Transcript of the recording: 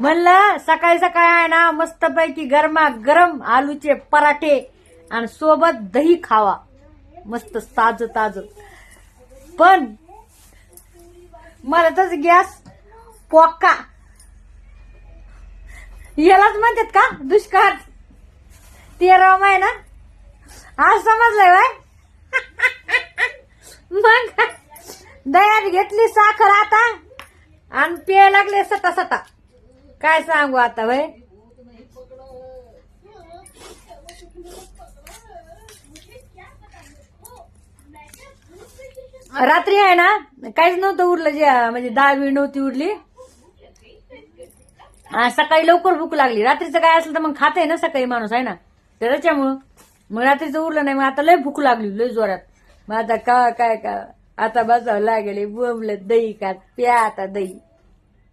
म्हणलं सकाळी सकाळी आहे ना मस्तपैकी गरमा गरम आलूचे पराठे आणि सोबत दही खावा, मस्त ताज ताज. पण मला तस गॅस पोका यालाच म्हणतात का दुष्काळ. 13वा महिना आज समजलंय बाय. मग दह्यात घेतली साखर आता आणि पिया लागले सटा सटा. काय सांगू आता वय. रात्री आहे ना काहीच नव्हतं उरलं, जे म्हणजे डाळ बी नव्हती उरली. सकाळी लवकर भूक लागली. रात्रीचं काय असलं तर मग खाते ना सकाळी माणूस आहे ना, त्याच्यामुळं मग रात्रीचं उरलं नाही. मग आता लय भूक लागली लय जोरात. मग आता काय आता बसावं लागेल बोंबलं दही का प्या आता दही.